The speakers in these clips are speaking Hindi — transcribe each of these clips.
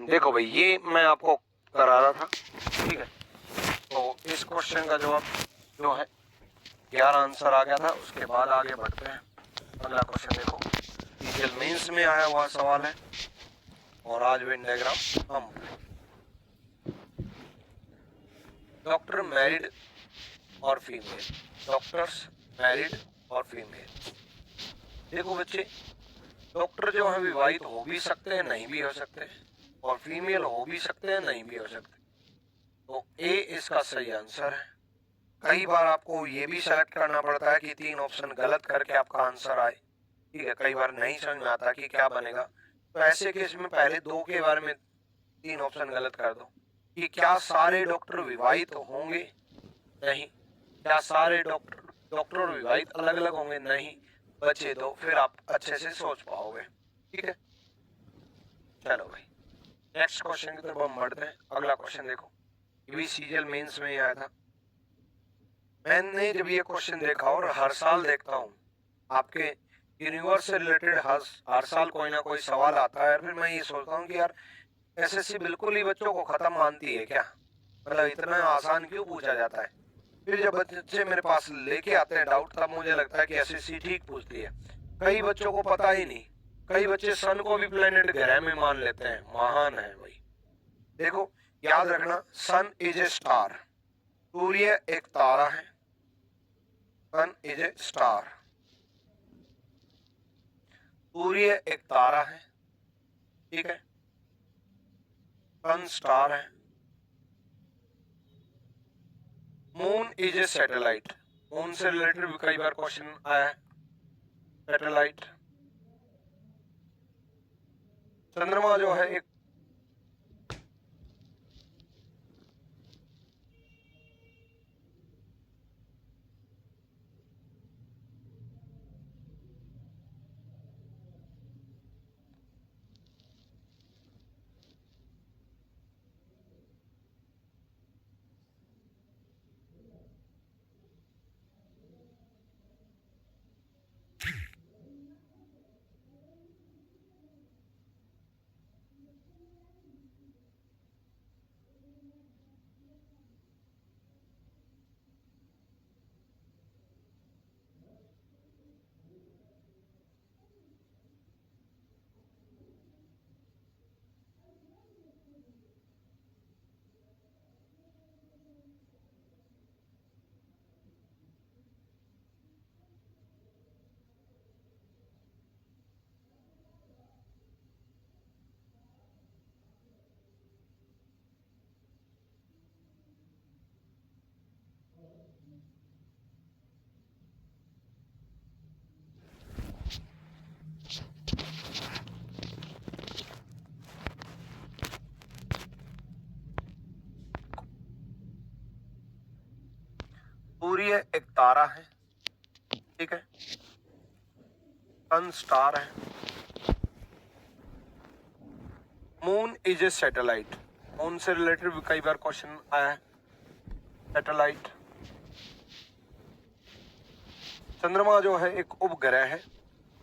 देखो भाई, ये मैं आपको करा रहा था, ठीक है। तो इस क्वेश्चन का जवाब जो है 11 आंसर आ गया था। उसके बाद आगे बढ़ते हैं। अगला क्वेश्चन देखो, सीजीएल मेंस में आया हुआ सवाल है और आज वेन डायग्राम हम डॉक्टर मैरिड और फीमेल, डॉक्टर्स मैरिड और फीमेल। देखो बच्चे, डॉक्टर जो है विवाहित हो भी सकते हैं, नहीं भी हो सकते, और फीमेल हो भी सकते हैं, नहीं भी हो सकते। तो ए इसका सही आंसर है। कई बार आपको ये भी सेलेक्ट करना पड़ता है कि 3 ऑप्शन गलत करके आपका आंसर आए, ठीक है। कई बार नहीं समझ में आता कि क्या बनेगा, तो ऐसे केस में पहले 2 के बारे में 3 ऑप्शन गलत कर दो कि क्या सारे डॉक्टर विवाहित होंगे, नहीं। क्या सारे डॉक्टर डॉक्टर और विवाहित अलग अलग होंगे, नहीं। बचे दो, फिर आप अच्छे से सोच पाओगे, ठीक है। चलो भाई, नेक्स्ट क्वेश्चन की तरफ हम बढ़ते हैं। अगला क्वेश्चन देखो, ये भी सीजीएल मेंस में ही आया था। मैंने जब ये क्वेश्चन देखा, और हर साल देखता हूँ आपके यूनिवर्स से रिलेटेड हर साल कोई ना कोई सवाल आता है, फिर मैं ये सोचता हूँ कि यार एसएससी बिल्कुल ही बच्चों को खत्म मानती है क्या, मतलब इतना आसान क्यों पूछा जाता है। फिर जब बच्चे मेरे पास लेके आते हैं डाउट, तब मुझे लगता है कि एसएससी ठीक पूछती है। कई बच्चों को पता ही नहीं, कई बच्चे सन को भी प्लेनेट ग्रह में मान लेते हैं। महान है भाई। देखो, याद रखना, सन इज ए स्टार, सूर्य एक तारा है। सन इज ए स्टार, सूर्य एक तारा है, ठीक है। सन स्टार है। Moon is a satellite, moon से रिलेटेड भी कई बार क्वेश्चन आया है। सैटेलाइट। चंद्रमा जो है एक सूर्य एक तारा है, ठीक है। सन स्टार है। Moon is a satellite, moon से रिलेटेड भी कई बार क्वेश्चन आया है। सैटेलाइट। चंद्रमा जो है एक उपग्रह है,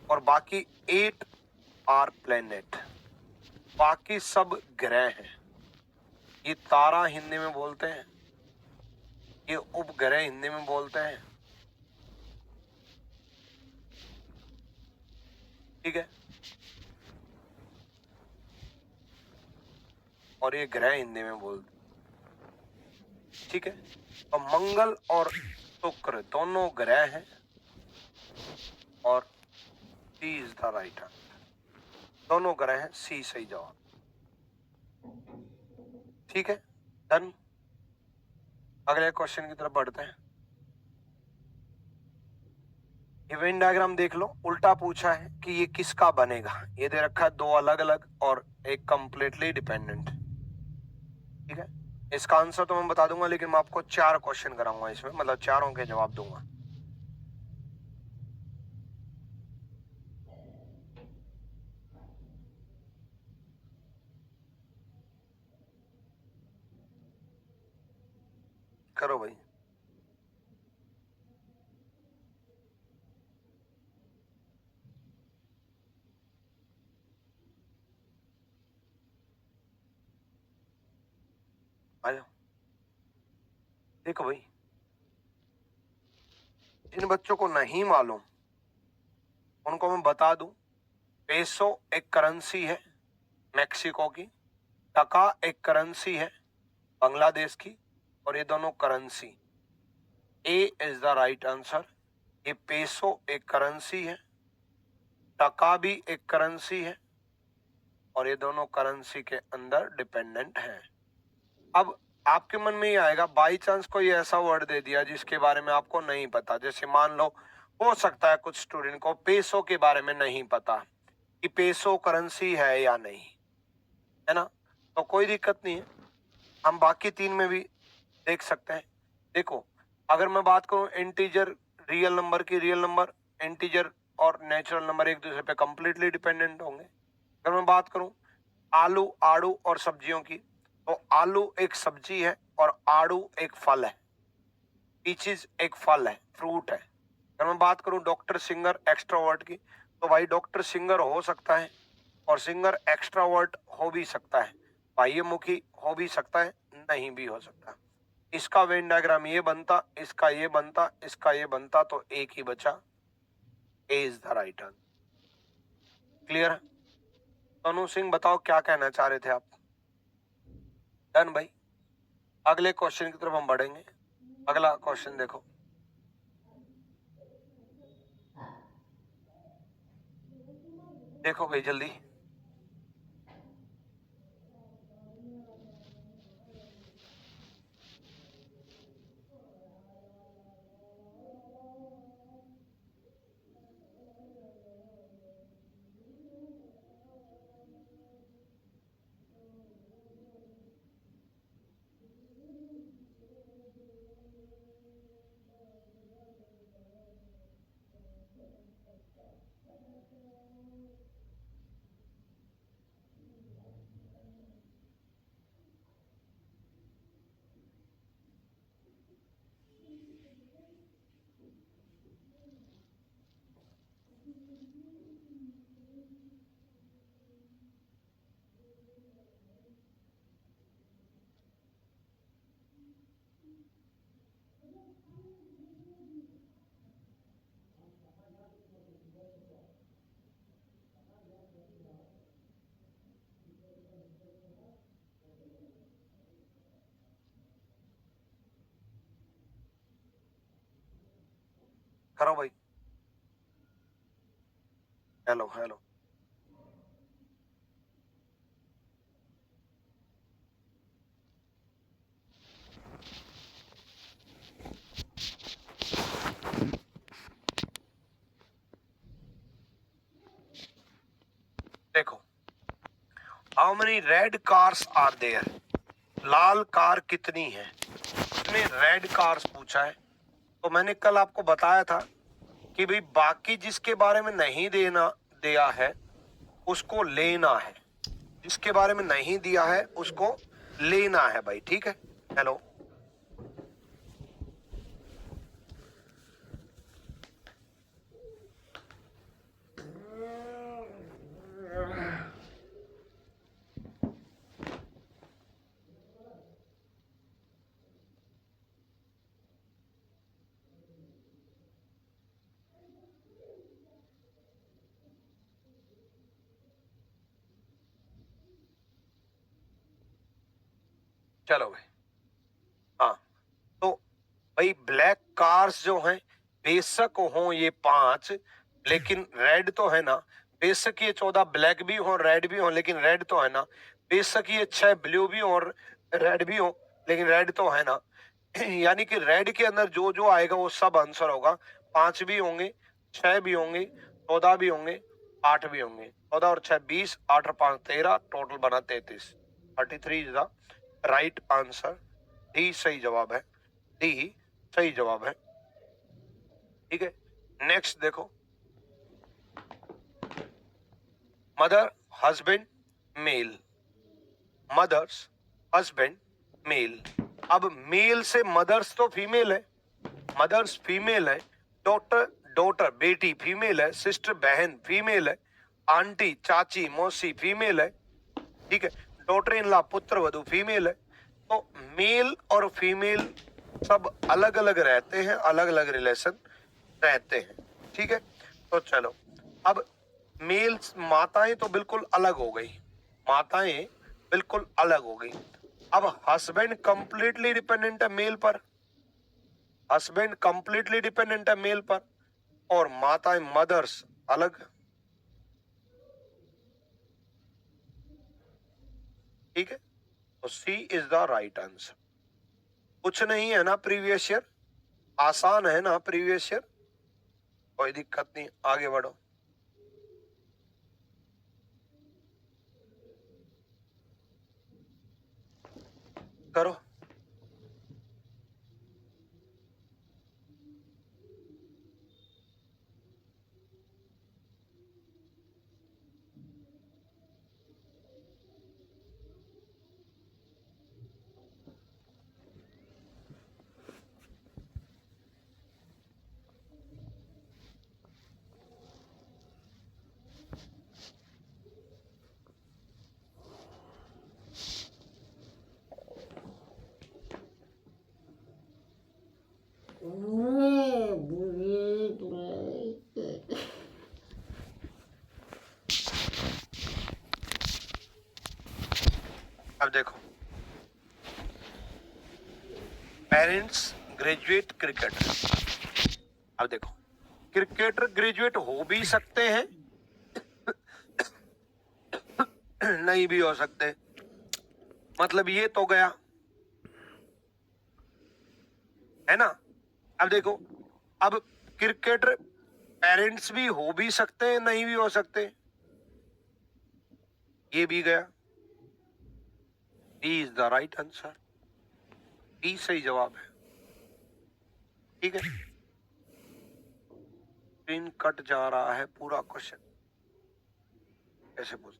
और बाकी 8 आर प्लेनेट, बाकी सब ग्रह हैं। ये तारा हिंदी में बोलते हैं, ये उपग्रह हिंदी में बोलते हैं, ठीक है। और ये ग्रह हिंदी में बोलते, ठीक है। तो मंगल और शुक्र दोनों ग्रह हैं, और सी इज द राइट आंसर। दोनों ग्रह हैं, सी सही जवाब, ठीक है। डन। अगले क्वेश्चन की तरफ बढ़ते हैं। इवेंट डायग्राम देख लो, उल्टा पूछा है कि ये किसका बनेगा। ये दे रखा है 2 अलग अलग और एक कंप्लीटली डिपेंडेंट, ठीक है। इसका आंसर तो मैं बता दूंगा, लेकिन मैं आपको 4 क्वेश्चन कराऊंगा इसमें, मतलब चारों के जवाब दूंगा। करो भाई। आ जाओ। देखो भाई, जिन बच्चों को नहीं मालूम उनको मैं बता दूं, पेसो एक करेंसी है मैक्सिको की, टका एक करेंसी है बांग्लादेश की, और ये दोनों currency, A is the right answer. ये पेसो एक करेंसी है, टका भी एक करेंसी है, और ये दोनों करेंसी के अंदर डिपेंडेंट हैं। अब आपके मन में ये आएगा, बाई चांस कोई ऐसा वर्ड दे दिया जिसके बारे में आपको नहीं पता, जैसे मान लो हो सकता है कुछ स्टूडेंट को पेसो के बारे में नहीं पता कि पेसो करेंसी है या नहीं, है ना, तो कोई दिक्कत नहीं है, हम बाकी तीन में भी देख सकते हैं। देखो, अगर मैं बात करूं इंटीजर रियल नंबर की, रियल नंबर इंटीजर और नेचुरल नंबर एक दूसरे पे कंप्लीटली डिपेंडेंट होंगे। अगर मैं बात करूं आलू, आड़ू और सब्जियों की, तो आलू एक सब्जी है और आड़ू एक फल है, पीचीज एक फल है, फ्रूट है। अगर मैं बात करूं डॉक्टर सिंगर एक्सट्रोवर्ट की, तो भाई डॉक्टर सिंगर हो सकता है और सिंगर एक्सट्रोवर्ट हो भी सकता है, बाह्यमुखी हो भी सकता है, नहीं भी हो सकता। इसका वेन डायग्राम ये बनता, इसका ये बनता, इसका ये बनता, तो एक ही बचा, A is the right answer. Clear है? तनु सिंह बताओ क्या कहना चाह रहे थे आप? डन भाई, अगले क्वेश्चन की तरफ हम बढ़ेंगे। अगला क्वेश्चन देखो, देखो भाई जल्दी। करो भाई, हेलो हेलो। देखो, how many red cars are there, लाल कार कितनी है, इसमें रेड कार्स पूछा है। तो मैंने कल आपको बताया था कि भाई बाकी जिसके बारे में नहीं देना दिया है उसको लेना है, जिसके बारे में नहीं दिया है उसको लेना है भाई, ठीक है? हेलो, चलो भाई। हाँ, तो भाई ब्लैक कार्स जो हैं बेशक हो ये 5, लेकिन रेड तो है ना, बेशक ये 14 ब्लैक भी हो रेड भी हो, लेकिन रेड तो है ना, बेशक ये 6 ब्लू भी हो और रेड भी हो, लेकिन रेड तो है ना। यानी कि रेड के अंदर जो जो आएगा वो सब आंसर होगा। 5 भी होंगे, 6 भी होंगे, 14 भी होंगे, 8 भी होंगे। 14 और 6 20, 8 और 5 13, टोटल बना 33। 33 is the right answer. D सही जवाब है, डी सही जवाब है, ठीक है? नेक्स्ट देखो, mother husband male, mother's husband male. अब मेल से मदर्स तो फीमेल है, मदर्स फीमेल है, डॉटर डॉटर बेटी फीमेल है, सिस्टर बहन फीमेल है, आंटी चाची मौसी फीमेल है, ठीक है? डॉटर इन लॉ पुत्र वधु फीमेल है, तो मेल और फीमेल सब अलग अलग रहते हैं, अलग अलग रिलेशन रहते हैं, ठीक है। तो चलो, अब मेल्स, माताएं तो बिल्कुल अलग हो गई, माताएं बिल्कुल अलग हो गई। अब हस्बैंड कंप्लीटली डिपेंडेंट है मेल पर, हस्बैंड कंप्लीटली डिपेंडेंट है मेल पर, और माताएं, मदर्स अलग, ठीक है। तो सी इज द राइट आंसर। कुछ नहीं है ना प्रीवियस ईयर, आसान है ना प्रीवियस ईयर, कोई दिक्कत नहीं, आगे बढ़ो। करो। अब देखो, पेरेंट्स ग्रेजुएट क्रिकेटर। अब देखो, क्रिकेटर ग्रेजुएट हो भी सकते हैं, नहीं भी हो सकते, मतलब ये तो गया, है ना। अब देखो, अब क्रिकेटर पेरेंट्स भी हो भी सकते हैं, नहीं भी हो सकते, ये भी गया। B is the right answer, B सही जवाब है, ठीक है। स्क्रीन कट जा रहा है, पूरा क्वेश्चन कैसे पूछ।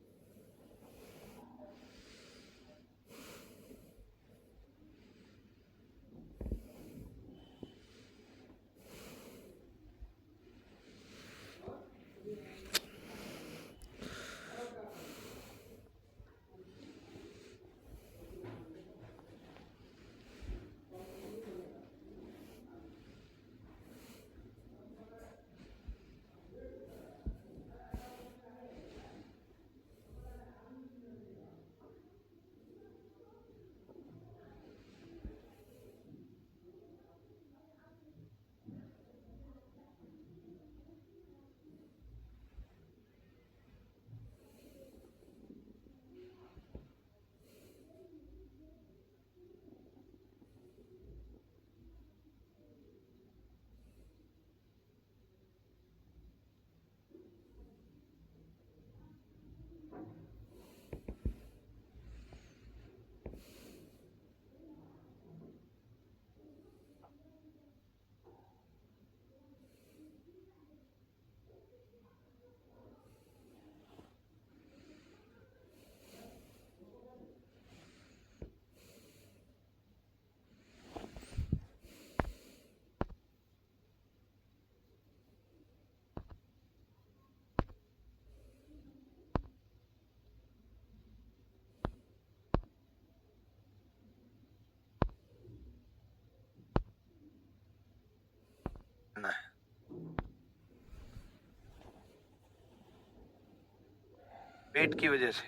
वेट की वजह से।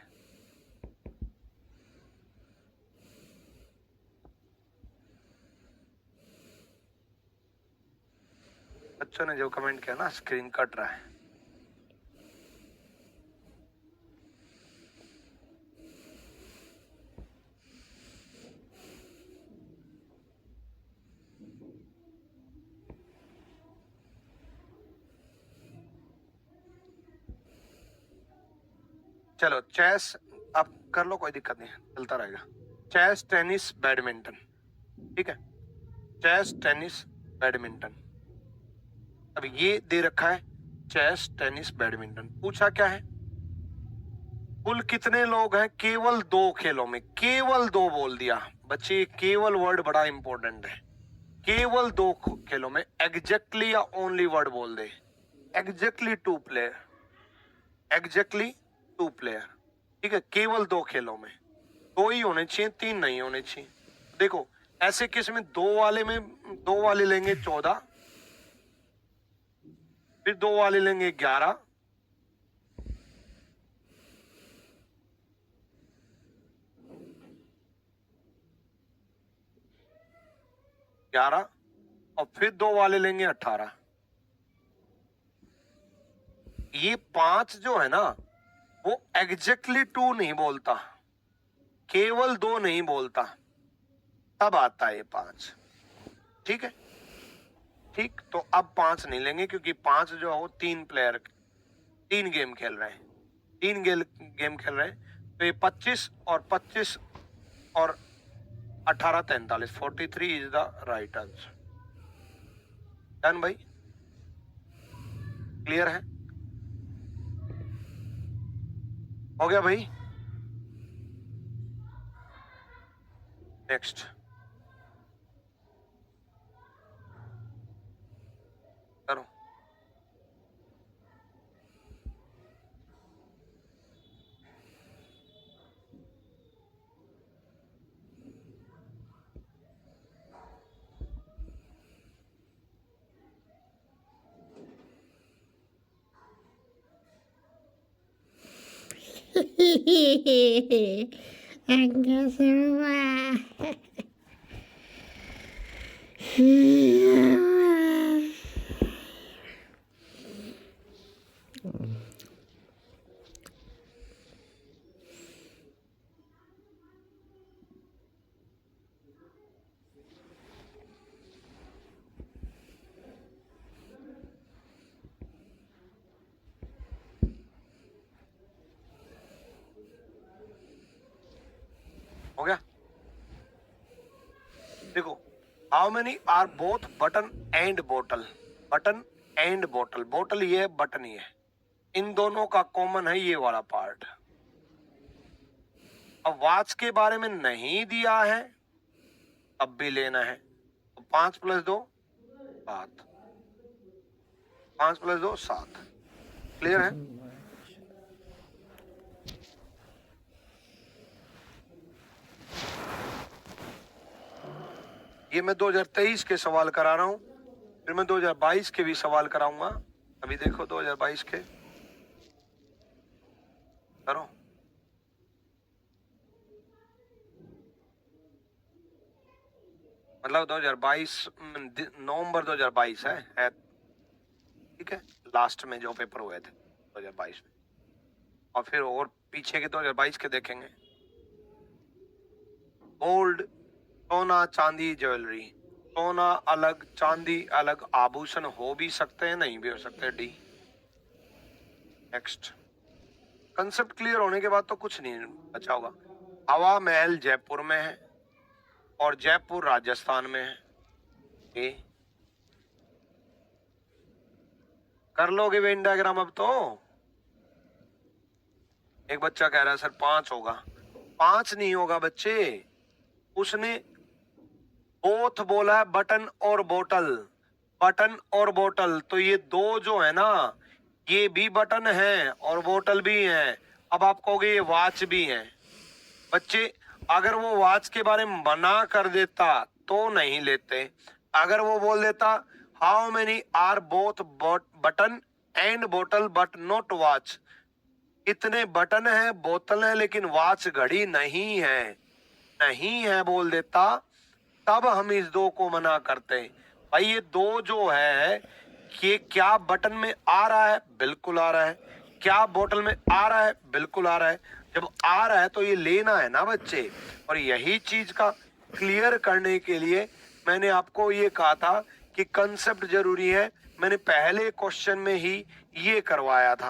बच्चों ने जो कमेंट किया ना, स्क्रीन कट रहा है। चलो, चेस आप कर लो, कोई दिक्कत नहीं है, चलता रहेगा। चेस, टेनिस, बैडमिंटन, ठीक है। Chess, tennis, badminton. अब ये दे रखा है चेस, टेनिस, बैडमिंटन। पूछा क्या है, कुल कितने लोग हैं केवल दो खेलों में, केवल दो बोल दिया बच्चे, केवल वर्ड बड़ा इंपॉर्टेंट है। केवल दो खेलों में, एग्जैक्टली या ओनली वर्ड बोल दे। Exactly two player, exactly two player, ठीक है। केवल दो खेलों में, दो ही होने चाहिए, तीन नहीं होने चाहिए। देखो ऐसे केस में दो वाले लेंगे 14, फिर दो वाले लेंगे 11, और फिर दो वाले लेंगे 18। ये 5 जो है ना वो एग्जैक्टली 2 नहीं बोलता, केवल 2 नहीं बोलता, तब आता है ये 5। ठीक है, ठीक। तो अब 5 नहीं लेंगे क्योंकि 5 जो है वो 3 प्लेयर 3 गेम खेल रहे हैं, 3 गेम खेल रहे हैं। तो ये 25 और 18 43, 43 is the right answer. Done भाई, क्लियर है? हो गया भाई। नेक्स्ट करो। हो गया। देखो, how many are both button and बोतल, बटन एंड बोतल, बोतल ये है, बटन ये है, इन दोनों का कॉमन है ये वाला पार्ट। अब वॉच के बारे में नहीं दिया है, अब भी लेना है। तो 5 + 2 7, 5 + 2 7। क्लियर है? ये मैं 2023 के सवाल करा रहा हूं, फिर मैं 2022 के भी सवाल कराऊंगा। अभी देखो 2022 के करो। मतलब 2022 नवंबर 2022 है। ठीक है, लास्ट में जो पेपर हुए थे 2022 में, और फिर और पीछे के 2022 के देखेंगे। गोल्ड, सोना चांदी ज्वेलरी, सोना अलग चांदी अलग आभूषण हो भी सकते हैं, नहीं भी हो सकते। डी। नेक्स्ट। कंसेप्ट क्लियर होने के बाद तो कुछ नहीं बचा होगा। हवा महल जयपुर में है और जयपुर राजस्थान में है। ए कर लोगे वेन डायग्राम? अब तो एक बच्चा कह रहा है सर 5 होगा। 5 नहीं होगा बच्चे, उसने बोथ बोला है, बटन और बोतल, बटन और बोतल। तो ये दो जो है ना, ये भी बटन है और बोतल भी है। अब आप कहोगे ये वॉच भी है। बच्चे अगर वो वॉच के बारे में मना कर देता तो नहीं लेते। अगर वो बोल देता how many are both button and बोतल बट नॉट वॉच, इतने बटन है बोतल है लेकिन वॉच घड़ी नहीं है, नहीं है बोल देता, तब हम इस दो को मना करते हैं। भाई ये दो जो है, ये क्या बटन में आ रहा है? बिल्कुल आ रहा है। क्या बोतल में आ रहा है? बिल्कुल आ रहा है। जब आ रहा है तो ये लेना है ना बच्चे। और यही चीज का क्लियर करने के लिए मैंने आपको ये कहा था कि कंसेप्ट जरूरी है। मैंने पहले क्वेश्चन में ही ये करवाया था,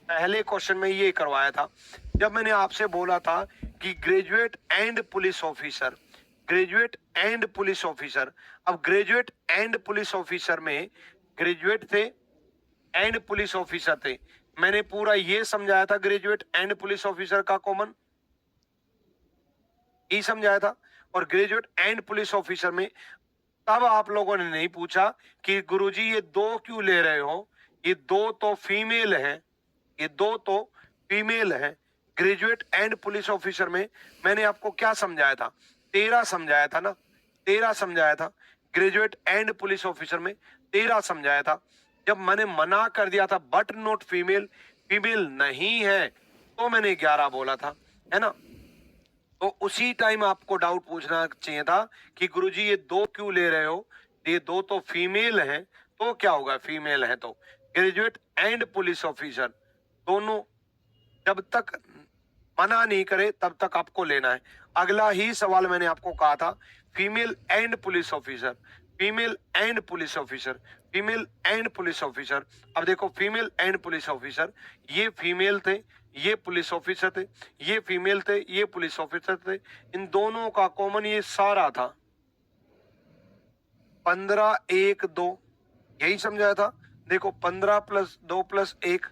पहले क्वेश्चन में ये करवाया था जब मैंने आपसे बोला था कि graduate and police officer, graduate and police officer. अब ग्रेजुएट एंड पुलिस ऑफिसर में ग्रेजुएट थे एंड पुलिस ऑफिसर थे। मैंने पूरा ये समझाया था ग्रेजुएट एंड पुलिस ऑफिसर का कॉमन ही समझाया था। और ग्रेजुएट एंड पुलिस ऑफिसर में तब आप लोगों ने नहीं पूछा कि गुरुजी ये दो क्यों ले रहे हो, ये दो तो फीमेल है, ये दो तो फीमेल है। ग्रेजुएट एंड पुलिस ऑफिसर में मैंने आपको क्या समझाया था? 13 समझाया था ना, 13 समझाया था। ग्रेजुएट एंड पुलिस ऑफिसर में 13 समझाया था। जब मैंने मना कर दिया था बट नॉट फीमेल, फीमेल नहीं है, तो मैंने 11 बोला था, है ना। तो उसी टाइम आपको डाउट पूछना चाहिए था कि गुरुजी ये 2 क्यों ले रहे हो, ये 2 तो फीमेल हैं, तो क्या होगा, फीमेल है तो। ग्रेजुएट एंड पुलिस ऑफिसर दोनों जब तक मना नहीं करे तब तक आपको लेना है। अगला ही सवाल मैंने आपको कहा था, female and police officer, female and police officer, female and police officer. अब देखो फीमेल एंड पुलिस ऑफिसर, ये फीमेल थे, ये पुलिस ऑफिसर थे, ये फीमेल थे, ये पुलिस ऑफिसर थे। इन दोनों का कॉमन ये सारा था 15 1 2, यही समझाया था। देखो 15 + 2 + 1।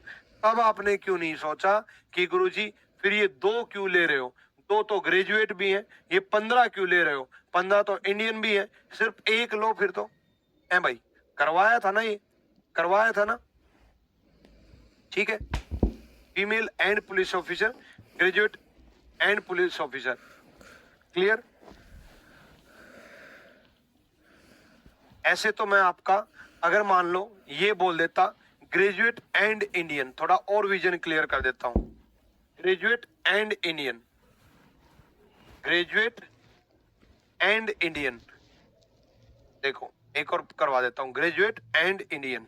अब आपने क्यों नहीं सोचा कि गुरुजी फिर ये 2 क्यों ले रहे हो, 2 तो ग्रेजुएट भी हैं, ये 15 क्यों ले रहे हो, 15 तो इंडियन भी है, सिर्फ 1 लो फिर तो। है भाई, करवाया था ना, ये करवाया था ना, ठीक है। Female and police officer, graduate and police officer, clear. ऐसे तो मैं आपका अगर मान लो ये बोल देता ग्रेजुएट एंड इंडियन, थोड़ा और विजन क्लियर कर देता हूं। Graduate and Indian, graduate and Indian, देखो एक और करवा देता हूं, ग्रेजुएट एंड इंडियन।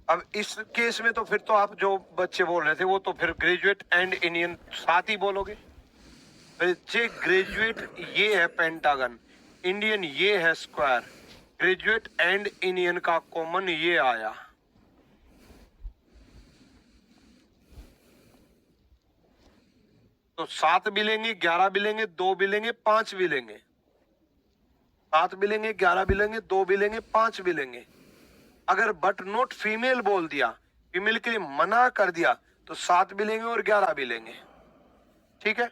अब इस केस में तो फिर तो आप जो बच्चे बोल रहे थे वो तो फिर ग्रेजुएट एंड इंडियन साथ ही बोलोगे। बच्चे ग्रेजुएट ये है पेंटागन, इंडियन ये है स्क्वायर, ग्रेजुएट एंड इंडियन का कॉमन ये आया। तो 7 भी लेंगे, 11 भी लेंगे, 2 भी लेंगे, 5 भी लेंगे, 7 भी लेंगे, 11 भी लेंगे, 2 भी लेंगे, 5 भी लेंगे। अगर बट नॉट फीमेल बोल दिया, फीमेल के लिए मना कर दिया, तो 7 भी लेंगे और 11 भी लेंगे, ठीक है।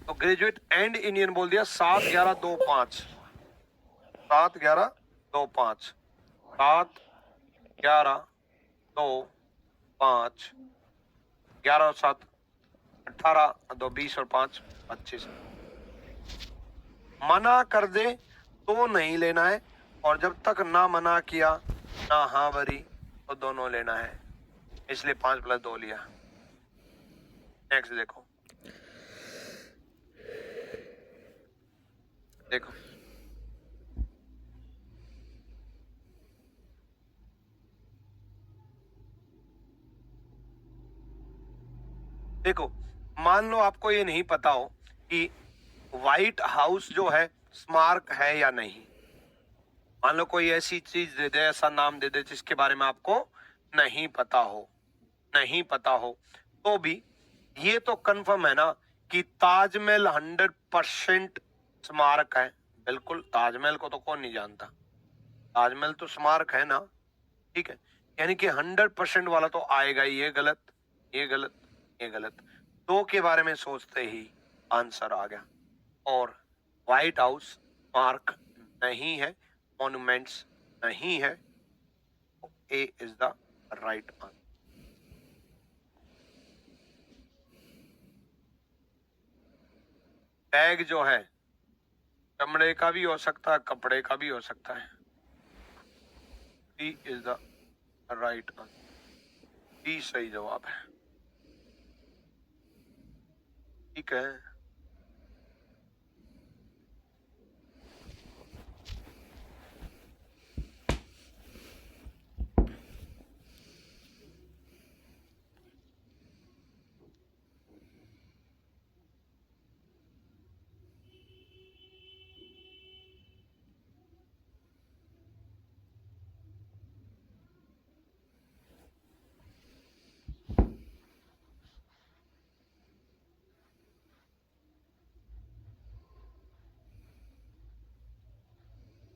तो ग्रेजुएट एंड इंडियन बोल दिया, 7 11 2 5, 7 11 2 5, 7 11 2 5, 11 और 7 18, 2 20 और 5 25। मना कर दे तो नहीं लेना है, और जब तक ना मना किया ना हाँ भरी तो दोनों लेना है, इसलिए 5 + 2 लिया। नेक्स्ट देखो, देखो देखो, मान लो आपको ये नहीं पता हो कि व्हाइट हाउस जो है स्मारक है या नहीं। मान लो कोई ऐसी चीज दे दे, ऐसा नाम दे दे जिसके बारे में आपको नहीं पता हो, नहीं पता हो, तो भी ये तो कंफर्म है ना कि ताजमहल 100% स्मारक है। बिल्कुल, ताजमहल को तो कौन नहीं जानता, ताजमहल तो स्मारक है ना, ठीक है। यानी कि 100% वाला तो आएगा ही, ये गलत, ये गलत, ये गलत। 2 के बारे में सोचते ही आंसर आ गया। और व्हाइट हाउस स्मारक नहीं है, मॉन्यूमेंट्स नहीं है, A is the right answer. Bag जो है चमड़े का भी हो सकता है, कपड़े का भी हो सकता है। D is the right answer, D सही जवाब है, ठीक है।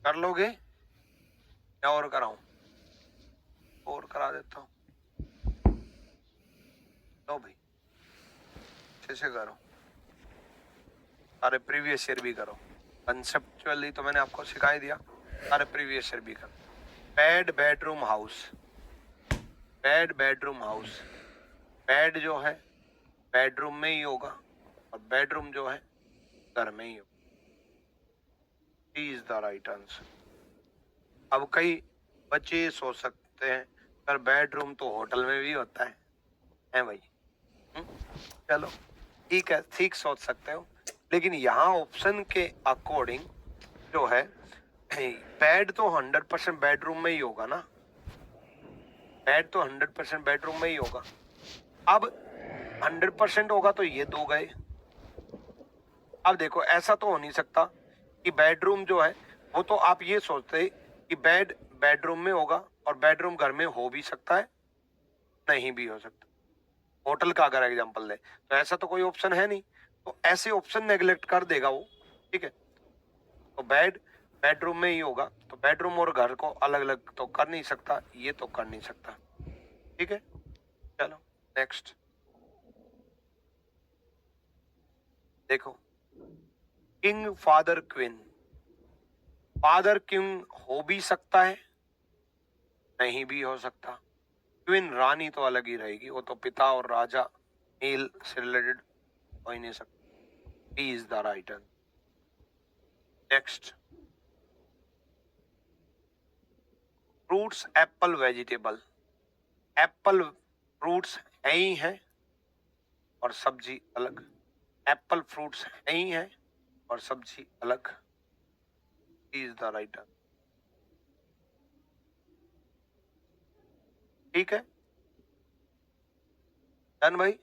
कर लोगे या और कराऊं, और करा देता हूं, लो भाई अच्छे से करो, सारे प्रीवियस ईयर भी करो। कंसेप्चुअली तो मैंने आपको सिखा ही दिया, अरे प्रीवियस ईयर भी कर। Bed bedroom house, bed bedroom house, bed जो है बेडरूम में ही होगा और बेडरूम जो है घर में ही होगा। Is the right answer. अब कई बच्चे ये सोच सकते हैं पर बेडरूम तो होटल में भी होता है भाई। चलो ठीक है, ठीक सोच सकते हो, लेकिन यहाँ ऑप्शन के अकॉर्डिंग जो है बेड तो 100% बेडरूम में ही होगा ना, बेड तो 100% बेडरूम में ही होगा। अब 100% होगा तो ये दो गए। अब देखो ऐसा तो हो नहीं सकता कि बेडरूम जो है वो तो आप ये सोचते कि बेड बेडरूम में होगा और बेडरूम घर में हो भी सकता है, नहीं भी हो सकता। होटल का अगर एग्जांपल ले तो ऐसा तो कोई ऑप्शन है नहीं, तो ऐसे ऑप्शन नेग्लेक्ट कर देगा वो। ठीक है, तो बेड बेडरूम में ही होगा, तो बेडरूम और घर को अलग अलग तो कर नहीं सकता, ये तो कर नहीं सकता। ठीक है, चलो नेक्स्ट देखो। King father queen, father king हो भी सकता है, नहीं भी हो सकता। क्वीन रानी तो अलग ही रहेगी, वो तो पिता और राजा मेल से रिलेटेड हो ही नहीं सकता। B is the right answer. Next, fruits apple vegetable, apple fruits है ही है और सब्जी अलग, एप्पल फ्रूट्स है ही है और सब्जी अलग। Is the right answer. ठीक है डन भाई।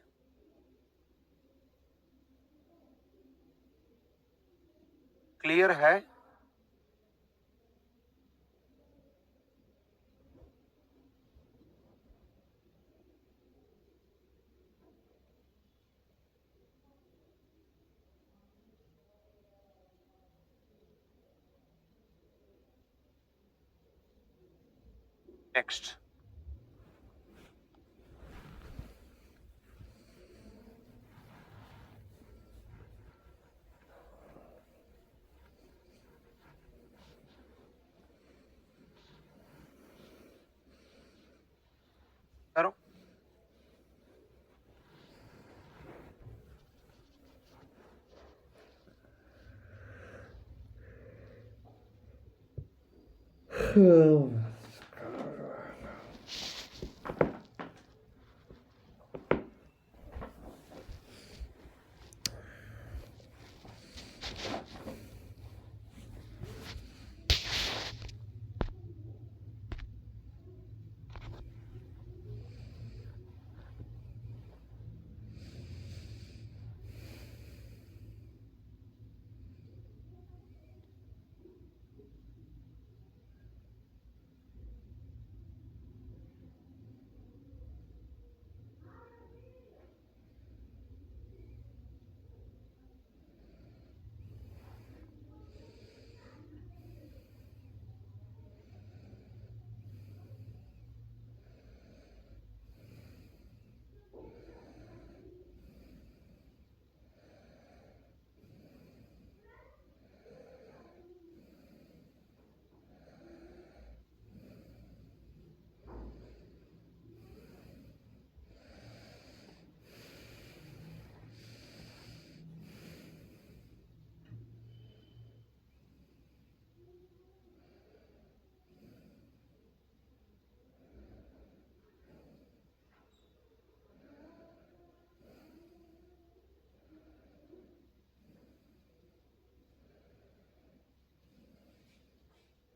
क्लियर है? नेक्स्ट, करो।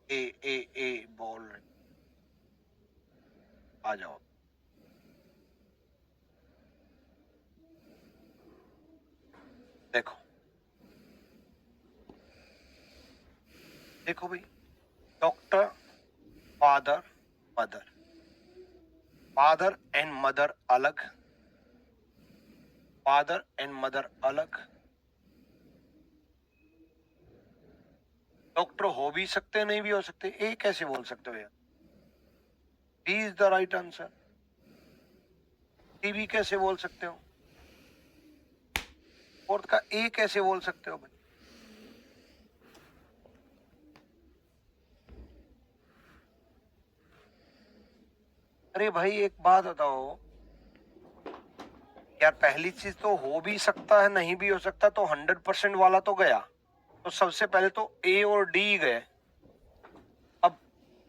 ए बोल रहे, आ जाओ। देखो देखो भाई, doctor, father, mother, father and mother अलग, फादर एंड मदर अलग, डॉक्टर हो भी सकते नहीं भी हो सकते, ए कैसे बोल सकते हो यार? B is the right answer. C भी कैसे बोल सकते हो? फोर्थ का ए कैसे बोल सकते हो भाई? अरे भाई एक बात बताओ यार, पहली चीज तो हो भी सकता है नहीं भी हो सकता, तो 100% वाला तो गया। तो सबसे पहले तो ए और डी गए। अब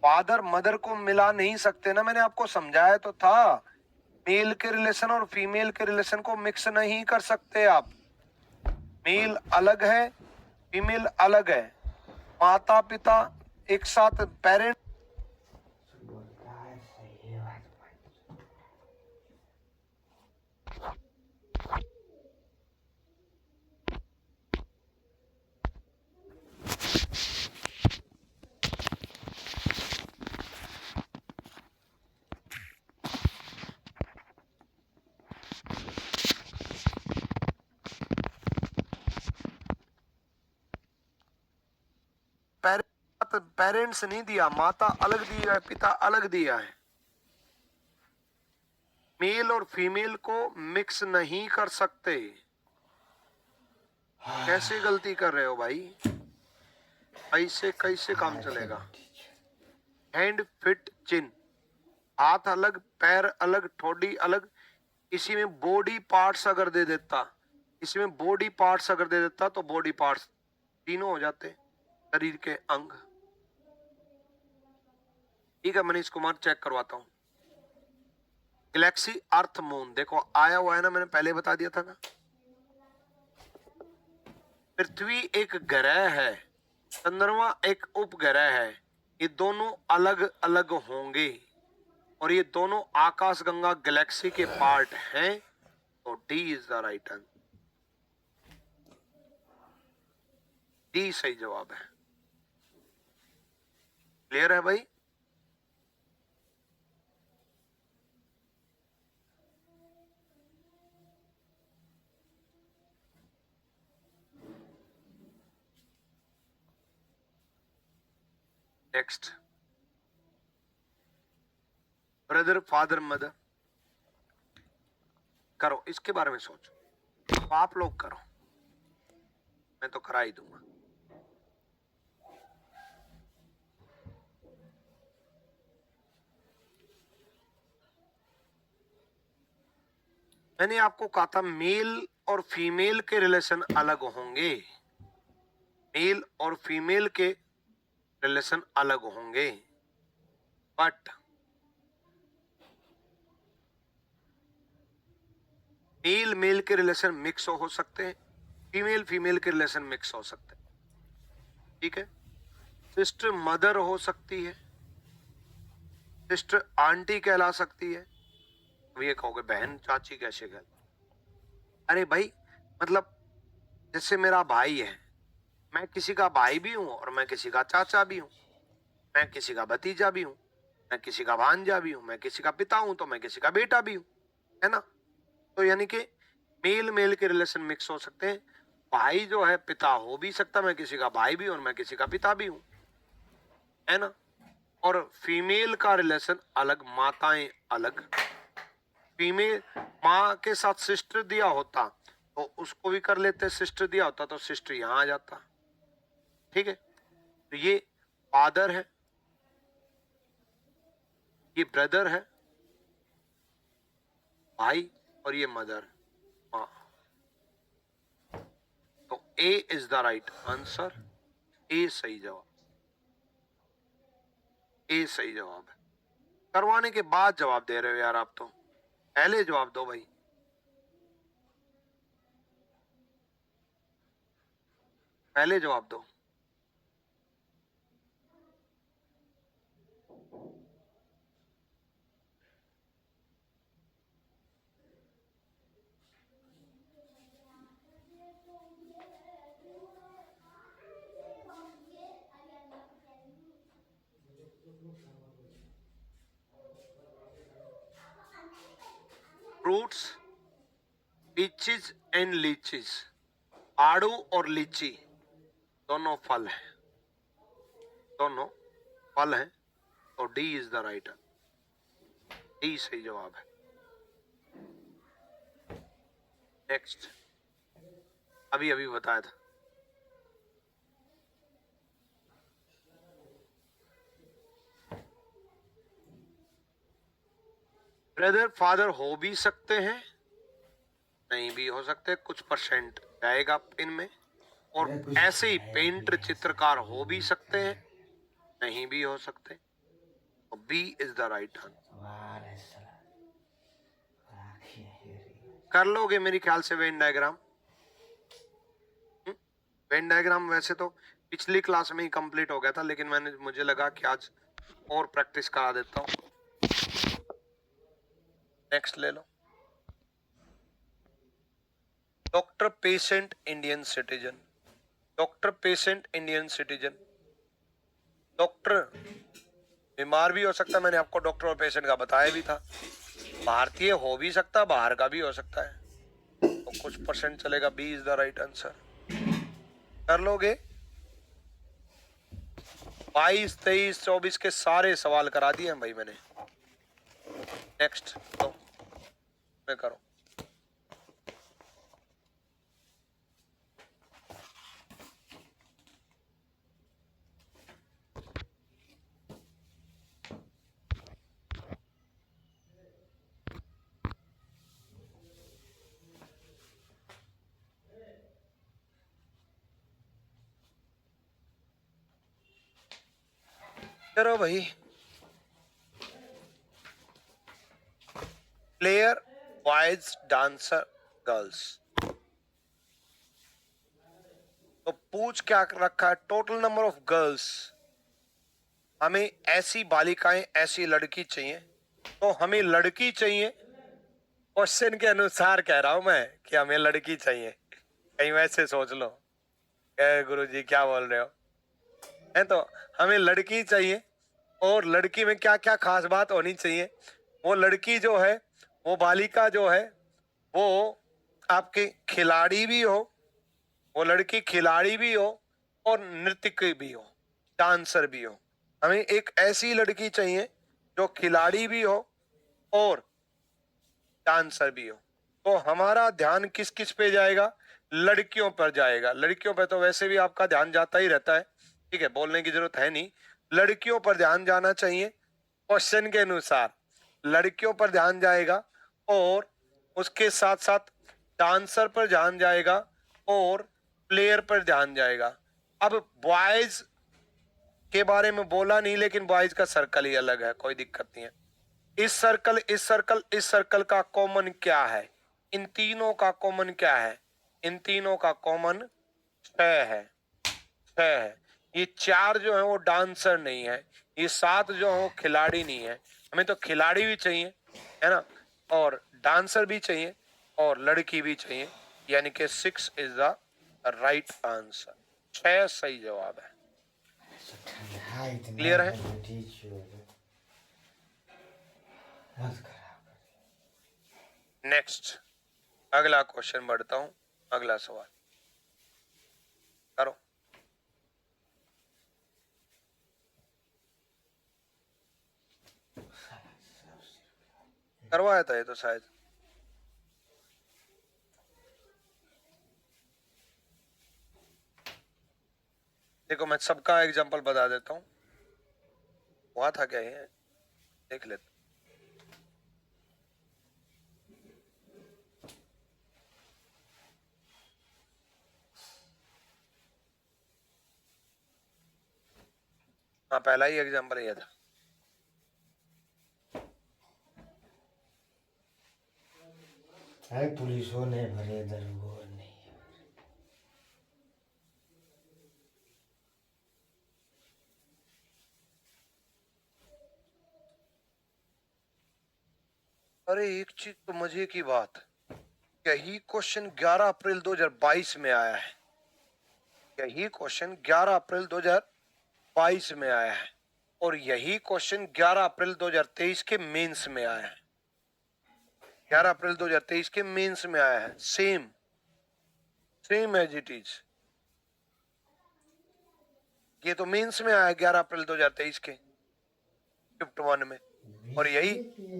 फादर मदर को मिला नहीं सकते ना, मैंने आपको समझाया तो था। मेल के रिलेशन और फीमेल के रिलेशन को मिक्स नहीं कर सकते आप। मेल अलग है, फीमेल अलग है। माता पिता एक साथ, पेरेंट। पेरेंट्स नहीं दिया, माता अलग दिया है, पिता अलग दिया है। मेल और फीमेल को मिक्स नहीं कर सकते। कैसे गलती कर रहे हो भाई? ऐसे कैसे काम चलेगा? हैंड फिट चिन, हाथ अलग पैर अलग ठोडी अलग। इसी में बॉडी पार्ट्स अगर दे देता, इसमें बॉडी पार्ट्स अगर दे देता तो बॉडी पार्ट्स तीनों हो जाते, शरीर के अंग। ठीक है मनीष कुमार, चेक करवाता हूं। गैलेक्सी अर्थ मून देखो आया हुआ है ना, मैंने पहले बता दिया था ना। पृथ्वी एक ग्रह है, चंद्रमा एक उपग्रह है। ये दोनों अलग अलग होंगे और ये दोनों आकाशगंगा गैलेक्सी के पार्ट हैं। तो D is the right answer. D सही जवाब है। क्लियर है भाई? Next, brother father mother. करो इसके बारे में सोचो, आप लोग करो, मैं तो करा ही दूंगा। मैंने आपको कहा था मेल और फीमेल के रिलेशन अलग होंगे। मेल और फीमेल के रिलेशन अलग होंगे, बट मेल मेल के रिलेशन मिक्स हो सकते हैं, फीमेल फीमेल के रिलेशन मिक्स हो सकते हैं। ठीक है, सिस्टर मदर हो सकती है, सिस्टर आंटी कहला सकती है। ये कहोगे बहन चाची कैसे कहला? अरे भाई मतलब जैसे मेरा भाई है, मैं किसी का भाई भी हूं और मैं किसी का चाचा भी हूं, मैं किसी का भतीजा भी हूं, मैं किसी का भांजा भी हूं, मैं किसी का पिता हूं तो मैं किसी का बेटा भी हूं, है ना? तो यानी कि मेल मेल के रिलेशन मिक्स हो सकते हैं। भाई जो है पिता हो भी सकता, मैं किसी का भाई भी हूं और मैं किसी का पिता भी हूं, है ना? और फीमेल का रिलेशन अलग, माताएं अलग। फीमेल माँ के साथ सिस्टर दिया होता तो उसको भी कर लेते, सिस्टर दिया होता तो सिस्टर यहां आ जाता। ठीक है, तो ये फादर है, ये ब्रदर है भाई, और ये मदर माँ। तो ए इज द राइट आंसर। ए सही जवाब, ए सही जवाब है। करवाने के बाद जवाब दे रहे हो यार आप, तो पहले जवाब दो भाई। पहले जवाब दो। फ्रूट्स, पीचीज एंड लीचीज, आड़ू और लीची दोनों फल हैं, दोनों फल हैं। तो D is the right, D सही जवाब है। नेक्स्ट, अभी अभी बताया था। ब्रदर फादर हो भी सकते हैं, नहीं भी हो सकते, कुछ परसेंट जाएगा इनमें। और ऐसे ही पेंटर चित्रकार हो भी सकते हैं, नहीं भी हो सकते। B is the right answer. कर लोगे मेरे ख्याल से वेन डायग्राम। वेन डायग्राम वैसे तो पिछली क्लास में ही कंप्लीट हो गया था, लेकिन मुझे लगा कि आज और प्रैक्टिस करा देता हूं। नेक्स्ट ले लो। Doctor patient Indian citizen. Doctor patient Indian citizen. Doctor बीमार भी हो सकता है, मैंने आपको डॉक्टर और पेशेंट का बताया भी था। भारतीय हो भी सकता है, बाहर का भी हो सकता है, तो कुछ परसेंट चलेगा। B is the right answer. कर लोगे? 22, 23, 24 के सारे सवाल करा दिए हैं भाई मैंने। नेक्स्ट तो मैं करो। करो भाई। Player boys, dancer girls. तो पूछ क्या रखा है? Total number of girls. हमें ऐसी बालिकाएं, ऐसी लड़की चाहिए, तो हमें लड़की चाहिए। क्वेश्चन के अनुसार कह रहा हूं मैं कि हमें लड़की चाहिए, कहीं वैसे सोच लो गुरुजी क्या बोल रहे हो। है तो हमें लड़की चाहिए, और लड़की में क्या क्या खास बात होनी चाहिए? वो लड़की जो है, वो बालिका जो है, वो आपके खिलाड़ी भी हो, वो लड़की खिलाड़ी भी हो और नृत्यकी भी हो, डांसर भी हो। हमें एक ऐसी लड़की चाहिए जो खिलाड़ी भी हो और डांसर भी हो। तो हमारा ध्यान किस किस पे जाएगा? लड़कियों पर जाएगा। लड़कियों पर तो वैसे भी आपका ध्यान जाता ही रहता है, ठीक है, बोलने की जरूरत है नहीं। लड़कियों पर ध्यान जाना चाहिए क्वेश्चन के अनुसार, लड़कियों पर ध्यान जाएगा, और उसके साथ साथ डांसर पर ध्यान जाएगा और प्लेयर पर ध्यान जाएगा। अब बॉयज के बारे में बोला नहीं, लेकिन बॉयज का सर्कल ही अलग है, कोई दिक्कत नहीं है। इस सर्कल, इस सर्कल, इस सर्कल का कॉमन क्या है? इन तीनों का कॉमन क्या है? इन तीनों का कॉमन 6 है। 6 है। ये 4 जो है वो डांसर नहीं है, ये 7 जो है वो खिलाड़ी नहीं है। हमें तो खिलाड़ी भी चाहिए, है ना, और डांसर भी चाहिए और लड़की भी चाहिए, यानी कि 6 इज द राइट आंसर। 6 सही जवाब है। क्लियर है? नेक्स्ट, अगला क्वेश्चन बढ़ता हूं। अगला सवाल करो। करवाया था ये तो शायद। देखो मैं सबका एग्जांपल बता देता हूँ, हुआ था क्या ये, देख लेते। हाँ, पहला ही एग्जांपल ये था। पुलिसों ने भरे दरबार नहीं। अरे एक चीज तो मजे की बात, यही क्वेश्चन 11 अप्रैल 2022 में आया है। यही क्वेश्चन 11 अप्रैल 2022 में आया है, और यही क्वेश्चन 11 अप्रैल 2023 के मेंस में आया है। 11 अप्रैल 2023 के मेंस में आया है। Same same as it is. ये तो मेंस में आया 11 अप्रैल 2023 के शिफ्ट 1 में, और यही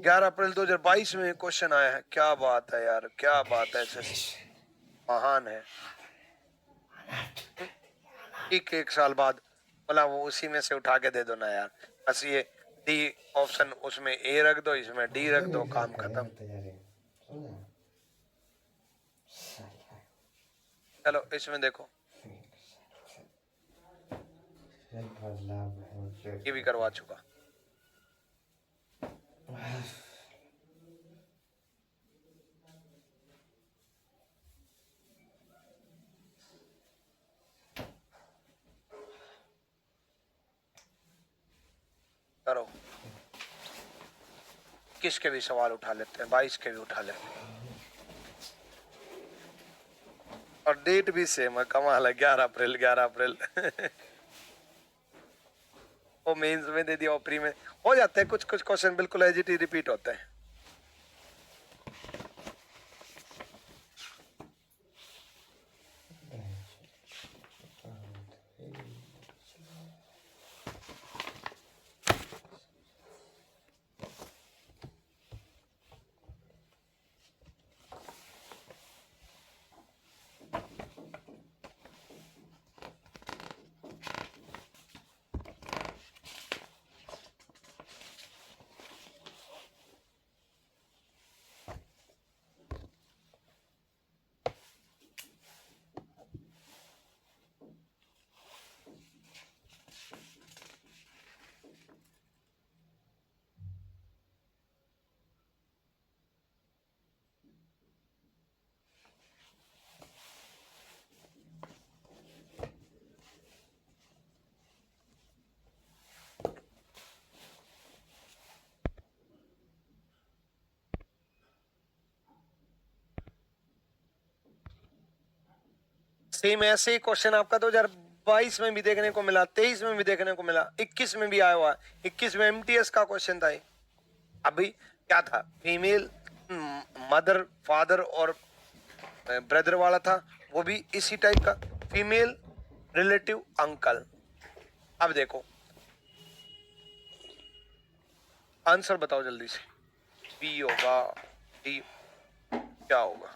11 अप्रैल 2022 में क्वेश्चन आया है। क्या बात है यार, क्या बात है, महान है। एक साल बाद बोला वो उसी में से उठा के दे दो ना यार, बस ये डी ऑप्शन, उसमें ए रख दो, इसमें डी रख दो, काम खत्म। चलो इसमें देखो, ये भी करवा चुका। करो, किसके भी सवाल उठा लेते हैं, 22 के भी उठा लेते हैं। और डेट भी सेम है, कमाल है, 11 अप्रैल 11 अप्रैल। वो मेंस में दे दिया और प्री में हो जाते हैं, कुछ कुछ क्वेश्चन बिल्कुल एज इट इज रिपीट होते हैं। सेम ऐसे ही क्वेश्चन आपका 2022 में भी देखने को मिला, 23 में भी देखने को मिला, 21 में भी आया हुआ है। 21 में एमटीएस का क्वेश्चन था। अभी क्या था, फीमेल मदर फादर और ब्रदर वाला था, वो भी इसी टाइप का, फीमेल रिलेटिव अंकल। अब देखो आंसर बताओ जल्दी से, बी होगा, डी क्या होगा?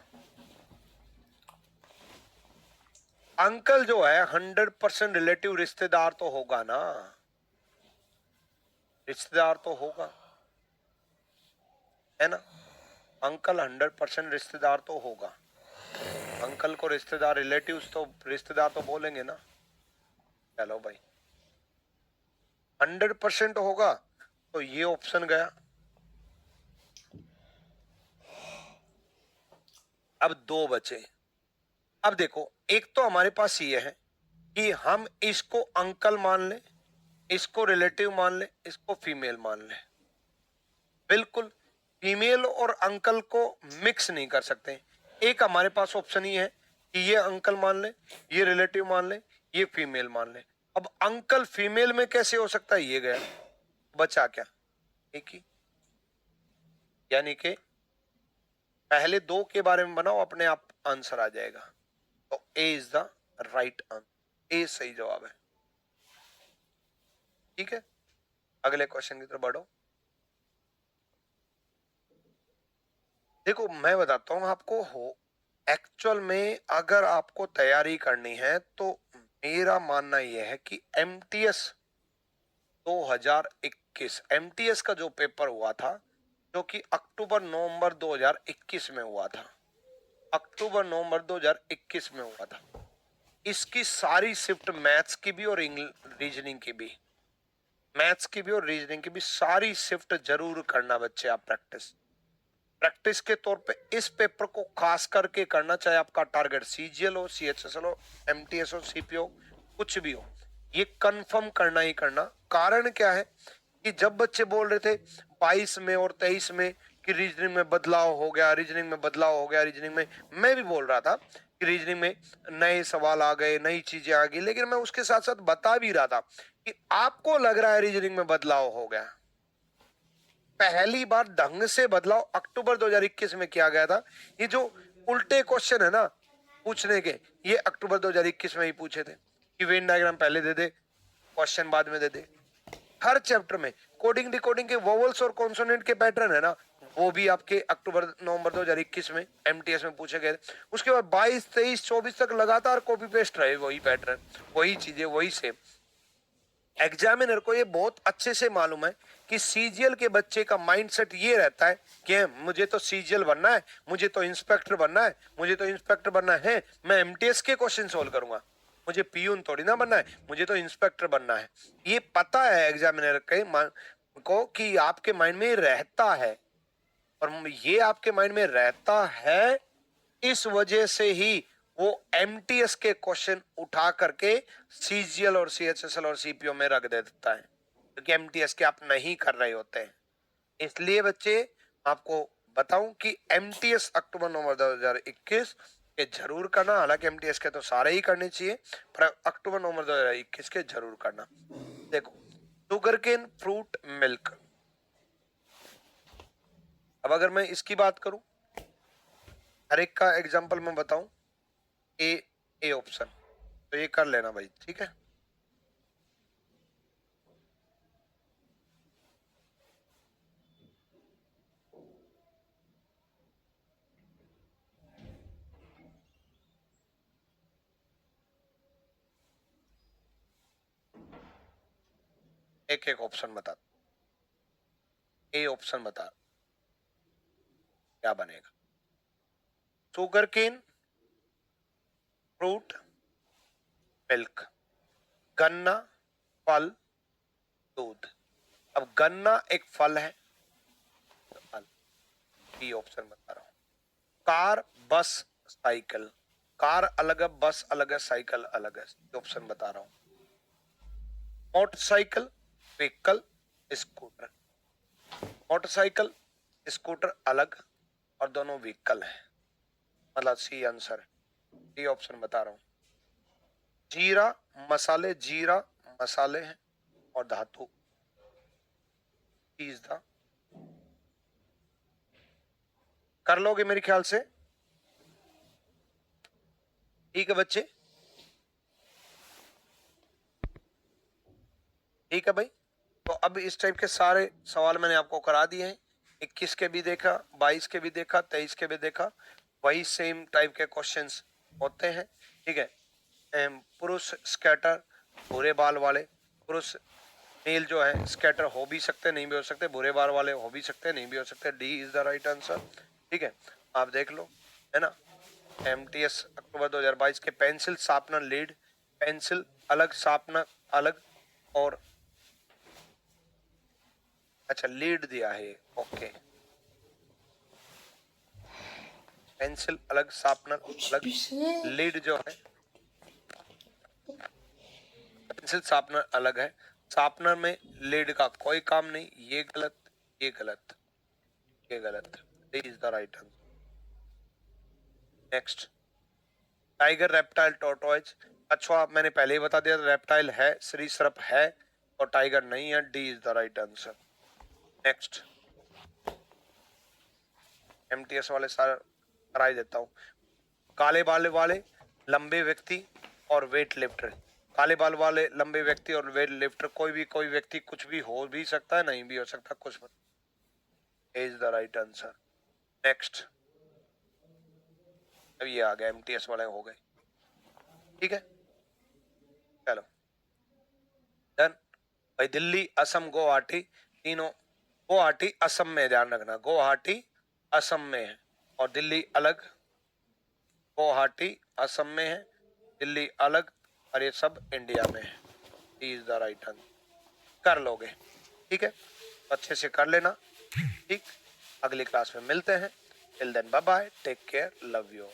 अंकल जो है 100% रिलेटिव रिश्तेदार तो होगा ना, रिश्तेदार तो होगा, है ना? अंकल 100% रिश्तेदार तो होगा। अंकल को रिश्तेदार, रिलेटिव्स तो रिश्तेदार तो बोलेंगे ना। चलो भाई 100% होगा तो ये ऑप्शन गया। अब दो बचे। अब देखो, एक तो हमारे पास ये है कि हम इसको अंकल मान लें, इसको रिलेटिव मान लें, इसको फीमेल मान लें। बिल्कुल फीमेल और अंकल को मिक्स नहीं कर सकते। एक हमारे पास ऑप्शन ही है कि ये अंकल मान लें, ये रिलेटिव मान लें, ये फीमेल मान लें। अब अंकल फीमेल में कैसे हो सकता है, ये गया, बचा क्या? एक ही, यानी कि पहले दो के बारे में बनाओ, अपने आप आंसर आ जाएगा। तो ए इज द राइट आंसर, ए सही जवाब है। ठीक है, अगले क्वेश्चन की तरफ बढ़ो। देखो मैं बताता हूं आपको, हो एक्चुअल में अगर आपको तैयारी करनी है तो मेरा मानना यह है कि एमटीएस 2021, एमटीएस का जो पेपर हुआ था, जो कि अक्टूबर नवंबर 2021 में हुआ था, अक्टूबर नवंबर 2021 में हुआ था, इसकी सारी शिफ्ट मैथ्स की भी और रीजनिंग की भी, मैथ्स की भी और रीजनिंग की भी सारी शिफ्ट जरूर करना बच्चे। आप प्रैक्टिस के तौर पे इस पेपर को खास करके करना, चाहे आपका टारगेट सीजीएल हो, सीएचएसएल हो, एमटीएस हो, सीपीओ, कुछ भी हो, ये कंफर्म करना ही करना। कारण क्या है कि जब बच्चे बोल रहे थे 22 में और 23 में कि रीजनिंग में बदलाव हो गया, रीजनिंग में बदलाव हो गया, रीजनिंग में, मैं भी बोल रहा था कि रीजनिंग में नए सवाल आ गए, नई चीजें आ गई, लेकिन मैं उसके साथ साथ बता भी रहा था कि आपको लग रहा है रीजनिंग में बदलाव हो गया। पहली बार ढंग से बदलाव अक्टूबर 2021 में किया गया था। ये जो उल्टे क्वेश्चन है ना पूछने के, ये अक्टूबर 2021 में ही पूछे थे कि वेन डायग्राम पहले दे दे, क्वेश्चन बाद में दे दे। हर चैप्टर में कोडिंग डिकोडिंग के वोवल्स और कॉन्सोनेंट के पैटर्न है ना, वो भी आपके अक्टूबर नवंबर 2021 में एमटीएस में पूछे गए। उसके बाद 22 23 24 तक लगातार कॉपी पेस्ट रहे, वही पैटर्न, वही चीजें, वही सेम। एग्जामिनर को ये बहुत अच्छे से मालूम है कि सीजीएल के बच्चे का माइंडसेट ये रहता है कि मुझे तो सीजीएल बनना है, मुझे तो इंस्पेक्टर बनना है, मुझे तो इंस्पेक्टर बनना है, मैं एमटीएस के क्वेश्चन सोल्व करूंगा, मुझे पियून थोड़ी ना बनना है, मुझे तो इंस्पेक्टर बनना है। ये पता है एग्जामिनर के को कि आपके माइंड में रहता है, और ये आपके माइंड में रहता है, इस वजह से ही वो एमटीएस के क्वेश्चन उठा करके सीजीएल और सीएचएसएल और सीपीओ में रख देता है, क्योंकि एमटीएस के आप नहीं कर रहे होते हैं। इसलिए बच्चे आपको बताऊं कि एमटीएस अक्टूबर नवंबर 2021 के जरूर करना, हालांकि एमटीएस के तो सारे ही करने चाहिए, पर अक्टूबर नवंबर 2021 के जरूर करना। देखो, शुगर केन, फ्रूट, मिल्क। अब अगर मैं इसकी बात करूं, हर एक का एग्जांपल मैं बताऊं, ए ऑप्शन, तो ये कर लेना भाई, ठीक है। एक एक ऑप्शन बता, ए ऑप्शन बता क्या बनेगा। Sugar cane, fruit, milk. गन्ना, फल, दूध। अब गन्ना एक फल है, फल, बी ऑप्शन बता रहा हूं। कार, बस, साइकिल। कार अलग है, बस अलग है, साइकिल अलग है, ऑप्शन बता रहा हूं। Motorcycle, vehicle, scooter. Motorcycle, scooter अलग और दोनों व्हीकल है, मतलब सी आंसर है, डी ऑप्शन बता रहा हूं। जीरा, मसाले, जीरा मसाले हैं और धातु, इज द, कर लोगे मेरे ख्याल से, ठीक है बच्चे, ठीक है भाई। तो अब इस टाइप के सारे सवाल मैंने आपको करा दिए हैं, 21 के भी देखा, 22 के भी देखा, 23 के भी देखा, वही सेम टाइप के क्वेश्चंस होते हैं, ठीक है। पुरुष स्कैटर, भूरे बाल वाले, पुरुष मेल जो है स्कैटर हो भी सकते, नहीं भी हो सकते, भूरे बाल वाले हो भी सकते, नहीं भी हो सकते, D is the right answer, ठीक है। आप देख लो, है ना। एमटीएस अक्टूबर 2022 के पेंसिल, शार्पनर, लीड, पेंसिल अलग, शार्पनर अलग, और अच्छा लीड दिया है, ओके, पेंसिल अलग, शार्पनर अलग, लीड जो है, पेंसिल शार्पनर अलग है, शार्पनर में लीड का कोई काम नहीं, ये गलत, ये गलत, ये गलत, this is the right answer. Next, tiger, reptile, tortoise. अच्छा मैंने पहले ही बता दिया, रेप्टाइल है, सरीसृप है और टाइगर नहीं है, D is the right answer. Next, MTS वाले सारे कराई देता हूँ। काले बाल वाले लंबे व्यक्ति और वेट लिफ्टर। काले बाल वाले लंबे व्यक्ति और वेट लिफ्टर, कोई व्यक्ति कुछ भी हो भी सकता है, नहीं भी हो सकता, कुछ is the right answer. Next, अब ये आ गया, एमटीएस वाले हो गए, ठीक है, चलो डन भाई। दिल्ली, असम, गुवाहाटी, तीनों, गुवाहाटी असम में, ध्यान रखना, गुवाहाटी असम में है और दिल्ली अलग, गुवाहाटी असम में है, दिल्ली अलग, और ये सब इंडिया में है, इज द राइट आंसर। कर लोगे, ठीक है, अच्छे से कर लेना, ठीक। अगली क्लास में मिलते हैं, till then bye bye, take care, love you.